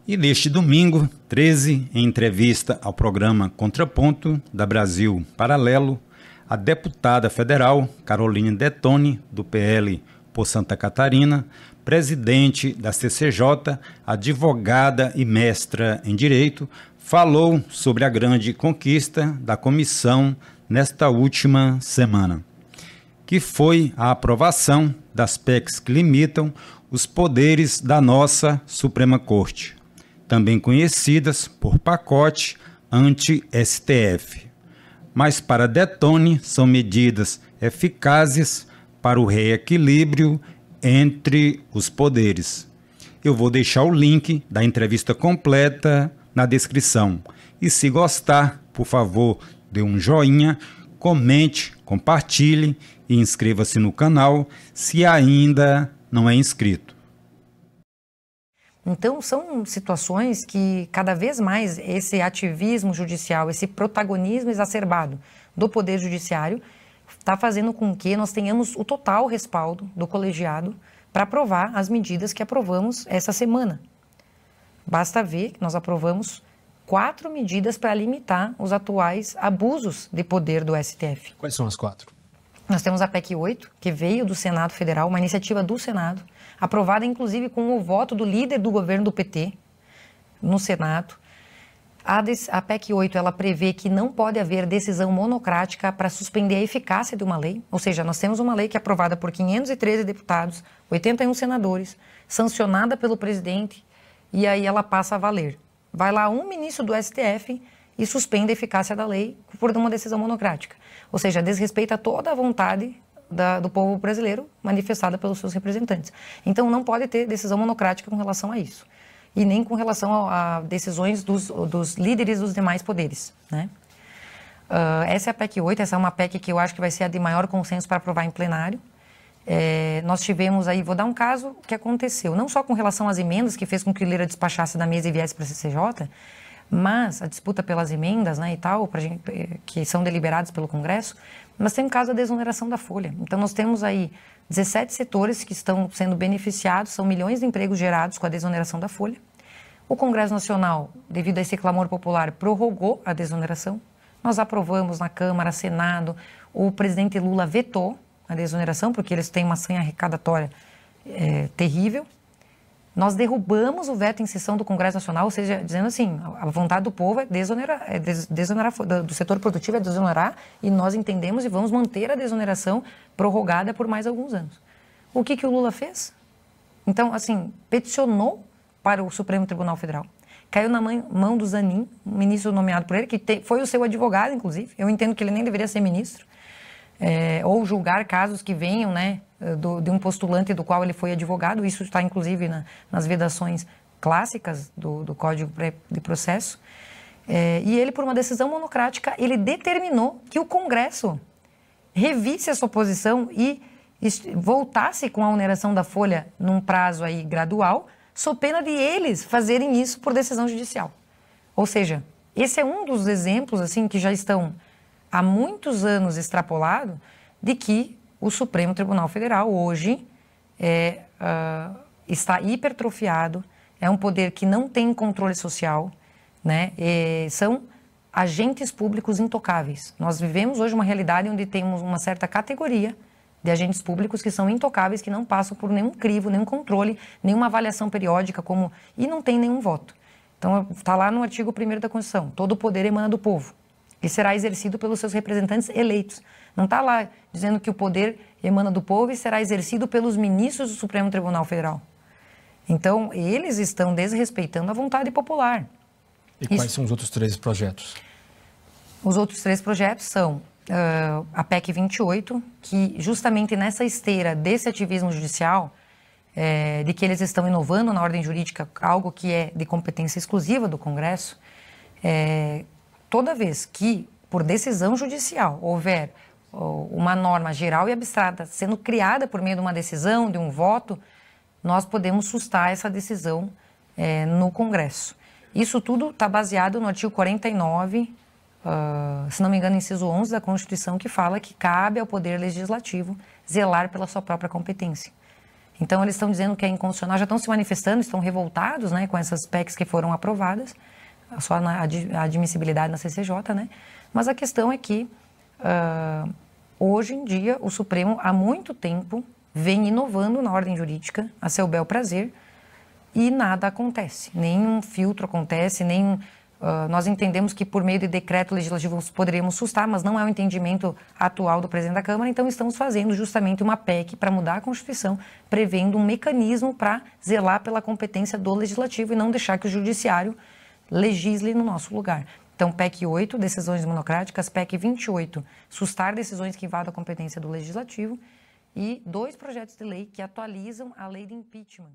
E neste domingo, 13, em entrevista ao programa Contraponto da Brasil Paralelo, a deputada federal Caroline Detoni, do PL por Santa Catarina, presidente da CCJ, advogada e mestra em Direito, falou sobre a grande conquista da comissão nesta última semana, que foi a aprovação das PECs que limitam os poderes da nossa Suprema Corte, também conhecidas por pacote anti-STF. Mas para Detoni são medidas eficazes para o reequilíbrio entre os poderes. Eu vou deixar o link da entrevista completa na descrição. E se gostar, por favor, dê um joinha, comente, compartilhe e inscreva-se no canal se ainda não é inscrito. Então, são situações que cada vez mais esse ativismo judicial, esse protagonismo exacerbado do Poder Judiciário está fazendo com que nós tenhamos o total respaldo do colegiado para aprovar as medidas que aprovamos essa semana. Basta ver que nós aprovamos 4 medidas para limitar os atuais abusos de poder do STF. Quais são as 4? Nós temos a PEC 8, que veio do Senado Federal, uma iniciativa do Senado, aprovada inclusive com o voto do líder do governo do PT no Senado. A PEC 8, ela prevê que não pode haver decisão monocrática para suspender a eficácia de uma lei, ou seja, nós temos uma lei que é aprovada por 513 deputados, 81 senadores, sancionada pelo presidente, e aí ela passa a valer. Vai lá um ministro do STF e suspende a eficácia da lei por uma decisão monocrática. Ou seja, desrespeita toda a vontade do povo brasileiro manifestada pelos seus representantes. Então não pode ter decisão monocrática com relação a isso. E nem com relação a decisões dos líderes dos demais poderes, né? Essa é a PEC 8, essa é uma PEC que eu acho que vai ser a de maior consenso para aprovar em plenário. Nós tivemos aí, vou dar um caso que aconteceu, não só com relação às emendas, que fez com que o Lira despachasse da mesa e viesse para a CCJ, mas a disputa pelas emendas, né, e tal, que são deliberadas pelo Congresso, mas tem o caso da desoneração da folha. Então nós temos aí 17 setores que estão sendo beneficiados, são milhões de empregos gerados com a desoneração da folha. O Congresso Nacional, devido a esse clamor popular, prorrogou a desoneração. Nós aprovamos na Câmara, Senado, o presidente Lula vetou a desoneração, porque eles têm uma sanha arrecadatória terrível. Nós derrubamos o veto em sessão do Congresso Nacional, ou seja, dizendo assim, a vontade do povo é desonerar, do setor produtivo é desonerar, e nós entendemos e vamos manter a desoneração prorrogada por mais alguns anos. O que o Lula fez? Então, assim, peticionou para o Supremo Tribunal Federal. Caiu na mão do Zanin, um ministro nomeado por ele, que foi o seu advogado, inclusive. Eu entendo que ele nem deveria ser ministro. Ou julgar casos que venham, né, de um postulante do qual ele foi advogado. Isso está, inclusive, nas vedações clássicas do Código de Processo. E ele, por uma decisão monocrática, ele determinou que o Congresso revisse a sua posição e voltasse com a oneração da folha num prazo aí gradual, sob pena de eles fazerem isso por decisão judicial. Ou seja, esse é um dos exemplos assim que já estão há muitos anos extrapolado de que o Supremo Tribunal Federal hoje está hipertrofiado, é um poder que não tem controle social, né? São agentes públicos intocáveis. Nós vivemos hoje uma realidade onde temos uma certa categoria de agentes públicos que são intocáveis, que não passam por nenhum crivo, nenhum controle, nenhuma avaliação periódica, e não tem nenhum voto. Então, está lá no artigo 1º da Constituição, todo o poder emana do povo e será exercido pelos seus representantes eleitos. Não está lá dizendo que o poder emana do povo e será exercido pelos ministros do Supremo Tribunal Federal. Então, eles estão desrespeitando a vontade popular. E quais são os outros 3 projetos? Os outros 3 projetos são a PEC 28, que justamente nessa esteira desse ativismo judicial, de que eles estão inovando na ordem jurídica algo que é de competência exclusiva do Congresso, toda vez que, por decisão judicial, houver uma norma geral e abstrata sendo criada por meio de uma decisão, de um voto, nós podemos sustar essa decisão no Congresso. Isso tudo está baseado no artigo 49, se não me engano, inciso 11 da Constituição, que fala que cabe ao Poder Legislativo zelar pela sua própria competência. Então, eles estão dizendo que é inconstitucional, já estão se manifestando, estão revoltados, né, com essas PECs que foram aprovadas, só na admissibilidade na CCJ, né? Mas a questão é que, hoje em dia, o Supremo, há muito tempo, vem inovando na ordem jurídica, a seu bel prazer, e nada acontece. Nenhum filtro acontece, nós entendemos que por meio de decreto legislativo poderíamos sustar, mas não é o entendimento atual do presidente da Câmara, então estamos fazendo justamente uma PEC para mudar a Constituição, prevendo um mecanismo para zelar pela competência do Legislativo e não deixar que o Judiciário legisle no nosso lugar. Então, PEC 8, decisões monocráticas, PEC 28, sustar decisões que invadam a competência do Legislativo, e 2 projetos de lei que atualizam a lei de impeachment.